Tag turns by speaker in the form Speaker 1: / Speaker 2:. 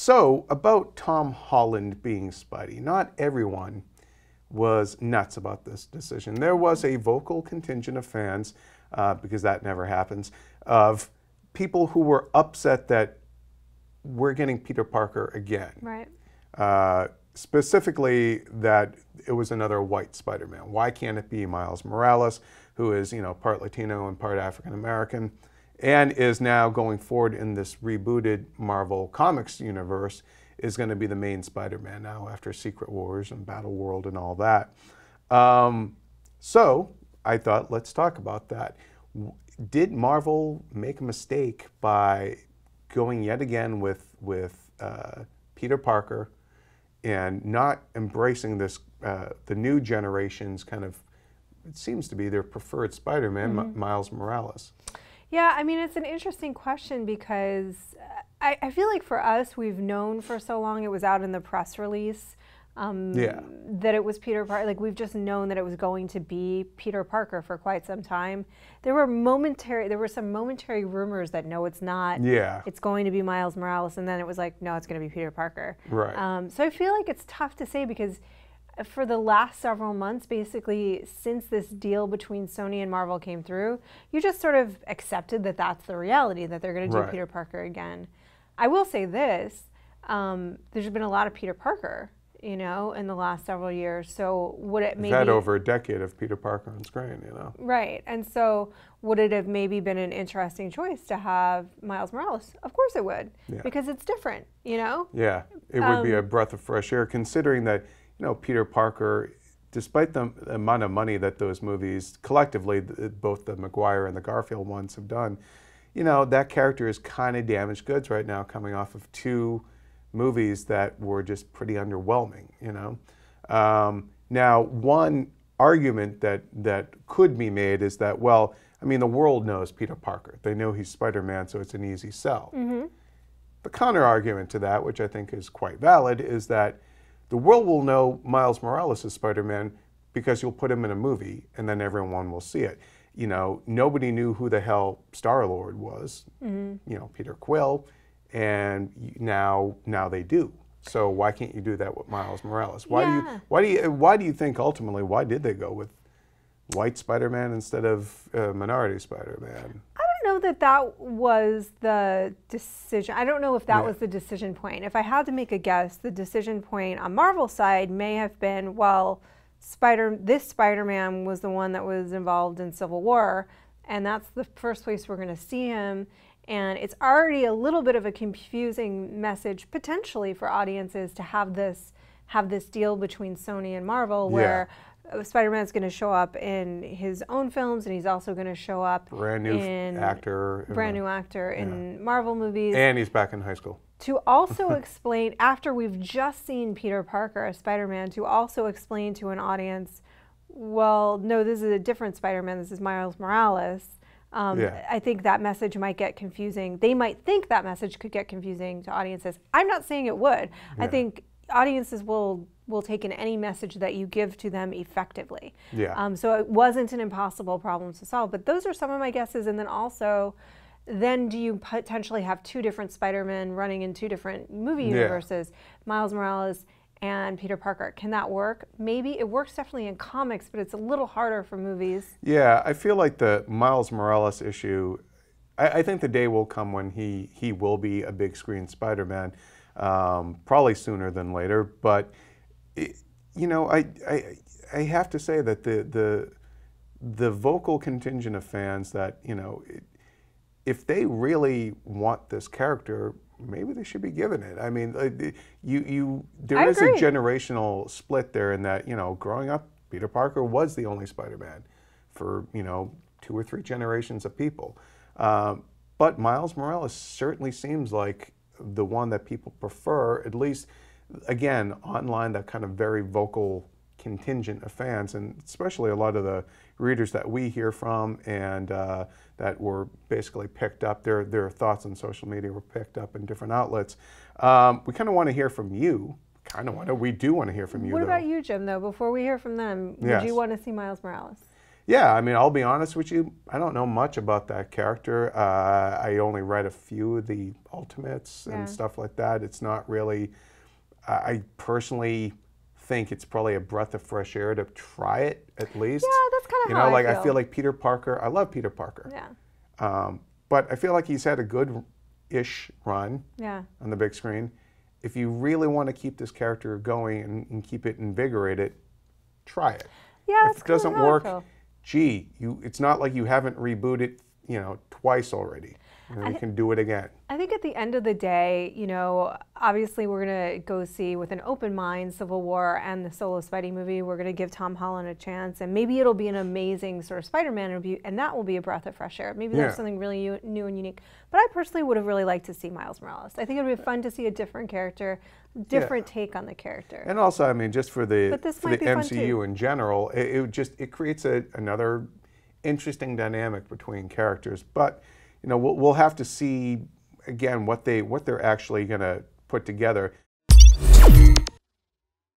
Speaker 1: So, about Tom Holland being Spidey, not everyone was nuts about this decision. There was a vocal contingent of fans, because that never happens, of people who were upset that we're getting Peter Parker again.
Speaker 2: Right.
Speaker 1: Specifically that it was another white Spider-Man. Why can't it be Miles Morales, who is, part Latino and part African American, and is now going forward in this rebooted Marvel Comics universe, is going to be the main Spider-Man now after Secret Wars and Battle World and all that. So I thought, let's talk about that. Did Marvel make a mistake by going yet again with Peter Parker and not embracing this, the new generation's kind of, it seems to be their preferred Spider-Man, Miles Morales?
Speaker 2: Yeah, I mean, it's an interesting question because I feel like for us, we've known for so long, it was out in the press release, that it was Peter Parker. Like, we've just known that it was going to be Peter Parker for quite some time. There were some momentary rumors that no, it's not.
Speaker 1: Yeah.
Speaker 2: It's going to be Miles Morales, and then it was like, no, it's going to be Peter Parker.
Speaker 1: Right.
Speaker 2: So I feel like it's tough to say because for the last several months, basically since this deal between Sony and Marvel came through, you just sort of accepted that that's the reality, that they're going to do Peter Parker again. I will say this, there's been a lot of Peter Parker, in the last several years. So would it maybe...
Speaker 1: We've had over a decade of Peter Parker on screen,
Speaker 2: Right, and so would it have maybe been an interesting choice to have Miles Morales? Of course it would, because it's different,
Speaker 1: Yeah, it would be a breath of fresh air, considering that, Peter Parker, despite the amount of money that those movies collectively, both the Maguire and the Garfield ones have done, that character is kind of damaged goods right now, coming off of 2 movies that were just pretty underwhelming, Now, one argument that could be made is that, well, I mean, the world knows Peter Parker. They know he's Spider-Man, so it's an easy sell. The counter argument to that, which I think is quite valid, is that the world will know Miles Morales is Spider-Man because you'll put him in a movie and then everyone will see it. Nobody knew who the hell Star-Lord was, Peter Quill, and now they do. So why can't you do that with Miles Morales? Why do you think ultimately, why did they go with white Spider-Man instead of minority Spider-Man?
Speaker 2: I don't know that was the decision. I don't know if that was the decision point. If I had to make a guess, the decision point on Marvel's side may have been, well, this Spider-Man was the one that was involved in Civil War, and that's the first place we're going to see him. And it's already a little bit of a confusing message potentially for audiences to have this deal between Sony and Marvel where Spider-Man's going to show up in his own films and he's also going to show up
Speaker 1: brand new actor
Speaker 2: in Marvel movies.
Speaker 1: And he's back in high school.
Speaker 2: To also explain, after we've just seen Peter Parker as Spider-Man, to also explain to an audience, well, no, this is a different Spider-Man, this is Miles Morales. I think that message might get confusing. They might think that message could get confusing to audiences. I'm not saying it would. I think audiences will take in any message that you give to them effectively. So it wasn't an impossible problem to solve. But those are some of my guesses. And then also, then do you potentially have 2 different Spider-Men running in 2 different movie universes, Miles Morales and Peter Parker? Can that work? Maybe. It works definitely in comics, but it's a little harder for movies.
Speaker 1: Yeah, I feel like the Miles Morales issue, I think the day will come when he will be a big screen Spider-Man, probably sooner than later. But, I have to say that the vocal contingent of fans that, if they really want this character, maybe they should be given it. I mean, there is a generational split there in that, growing up, Peter Parker was the only Spider-Man for, 2 or 3 generations of people. But Miles Morales certainly seems like the one that people prefer, at least, again, online, that kind of very vocal contingent of fans, and especially a lot of the readers that we hear from and that were basically picked up, their thoughts on social media were picked up in different outlets. We kind of want to hear from you. We do want to hear from you.
Speaker 2: What about you, Jim, though? Before we hear from them, would you want to see Miles Morales?
Speaker 1: Yeah, I mean, I'll be honest with you. I don't know much about that character. I only read a few of the Ultimates and stuff like that. It's not really. I personally think it's probably a breath of fresh air to try it at least.
Speaker 2: Yeah, that's kind of how
Speaker 1: like
Speaker 2: I feel.
Speaker 1: I feel like Peter Parker. I love Peter Parker.
Speaker 2: Yeah.
Speaker 1: But I feel like he's had a good-ish run on the big screen. If you really want to keep this character going and keep it invigorated, try it.
Speaker 2: Yeah,
Speaker 1: if it doesn't work, gee, it's not like you haven't rebooted, twice already. You can do it again.
Speaker 2: I think at the end of the day, obviously we're going to go see with an open mind Civil War and the solo Spidey movie. We're going to give Tom Holland a chance, and maybe it'll be an amazing sort of Spider-Man review, and that will be a breath of fresh air. Maybe there's something really new and unique. But I personally would have really liked to see Miles Morales. I think it would be fun to see a different character, different take on the character.
Speaker 1: And also, I mean, just for the MCU in general, it creates another interesting dynamic between characters. But we'll have to see again what they're actually going to put together.